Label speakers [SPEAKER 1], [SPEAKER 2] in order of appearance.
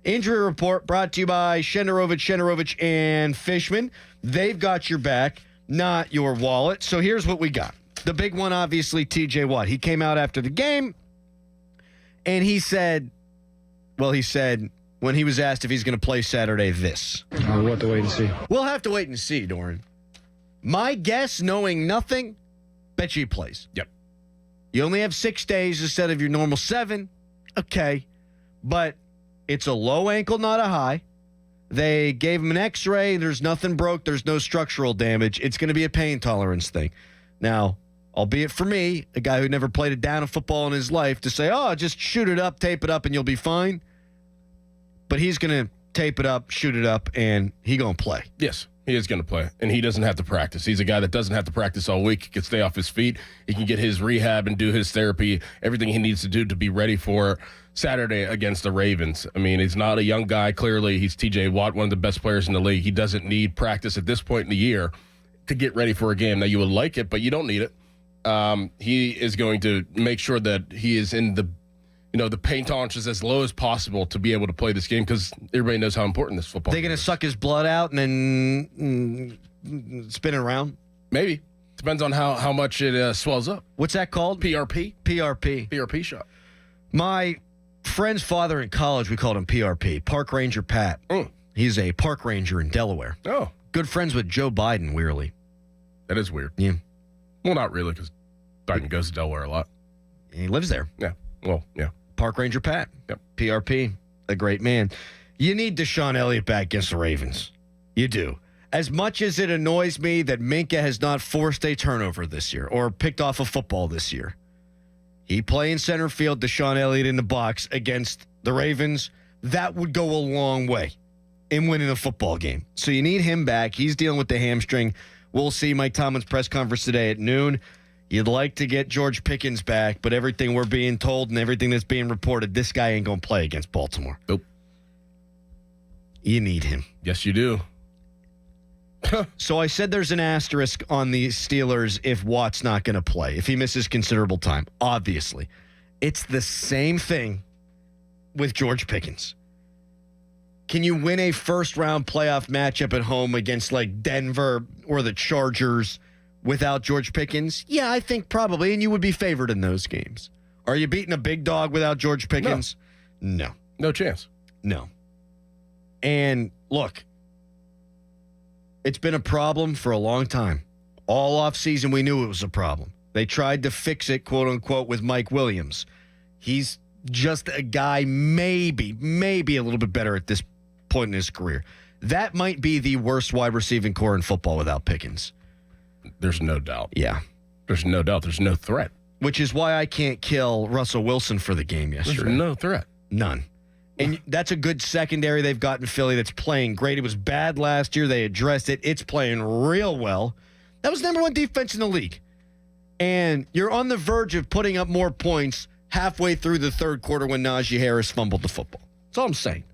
[SPEAKER 1] Injury report brought to you by Shenderovich and Fishman. They've got your back, not your wallet. So here's what we got. The big one, obviously, TJ Watt. He came out after the game, and he said when he was asked if he's going to play Saturday, this.
[SPEAKER 2] We'll have to wait and see.
[SPEAKER 1] We'll have to wait and see, Dorin. My guess, knowing nothing, bet you he plays.
[SPEAKER 3] Yep.
[SPEAKER 1] You only have 6 days instead of your normal 7. Okay. But it's a low ankle, not a high. They gave him an x-ray. There's nothing broke. There's no structural damage. It's going to be a pain tolerance thing. Now, albeit for me, a guy who never played a down of football in his life, to say, just shoot it up, tape it up, and you'll be fine. But he's going to tape it up, shoot it up, and he going to play.
[SPEAKER 3] Yes, he is going to play, and he doesn't have to practice. He's a guy that doesn't have to practice all week. He can stay off his feet. He can get his rehab and do his therapy, everything he needs to do to be ready for Saturday against the Ravens. I mean, he's not a young guy. Clearly, he's TJ Watt, one of the best players in the league. He doesn't need practice at this point in the year to get ready for a game. Now, you would like it, but you don't need it. He is going to make sure that he is in the pain tolerance is as low as possible to be able to play this game because everybody knows how important this football game is.
[SPEAKER 1] They're going to suck his blood out and then spin it around?
[SPEAKER 3] Maybe. Depends on how much it swells up.
[SPEAKER 1] What's that called?
[SPEAKER 3] PRP. PRP shot.
[SPEAKER 1] My friend's father in college, we called him PRP, Park Ranger Pat. He's a park ranger in Delaware.
[SPEAKER 3] Oh.
[SPEAKER 1] Good friends with Joe Biden, weirdly.
[SPEAKER 3] That is weird.
[SPEAKER 1] Yeah.
[SPEAKER 3] Well, not really, because Biden goes to Delaware a lot.
[SPEAKER 1] He lives there.
[SPEAKER 3] Yeah. Well, yeah.
[SPEAKER 1] Park Ranger Pat.
[SPEAKER 3] Yep.
[SPEAKER 1] PRP. A great man. You need Deshaun Elliott back against the Ravens. You do. As much as it annoys me that Minka has not forced a turnover this year or picked off a football this year, he playing center field, Deshaun Elliott in the box against the Ravens, that would go a long way in winning a football game. So you need him back. He's dealing with the hamstring. We'll see Mike Tomlin's press conference today at noon. You'd like to get George Pickens back, but everything we're being told and everything that's being reported, this guy ain't going to play against Baltimore.
[SPEAKER 3] Nope.
[SPEAKER 1] You need him.
[SPEAKER 3] Yes, you do.
[SPEAKER 1] So I said there's an asterisk on the Steelers if Watt's not going to play, if he misses considerable time. Obviously. It's the same thing with George Pickens. Can you win a first-round playoff matchup at home against, like, Denver or the Chargers without George Pickens? Yeah, I think probably, and you would be favored in those games. Are you beating a big dog without George Pickens? No.
[SPEAKER 3] No chance.
[SPEAKER 1] No. And, look, it's been a problem for a long time. All offseason, we knew it was a problem. They tried to fix it, quote-unquote, with Mike Williams. He's just a guy maybe a little bit better at this point in his career. That might be the worst wide receiving core in football without Pickens.
[SPEAKER 3] There's no doubt.
[SPEAKER 1] Yeah.
[SPEAKER 3] There's no doubt. There's no threat.
[SPEAKER 1] Which is why I can't kill Russell Wilson for the game yesterday.
[SPEAKER 3] There's no threat.
[SPEAKER 1] None. And that's a good secondary they've got in Philly that's playing great. It was bad last year. They addressed it. It's playing real well. That was number one defense in the league. And you're on the verge of putting up more points halfway through the third quarter when Najee Harris fumbled the football. That's all I'm saying.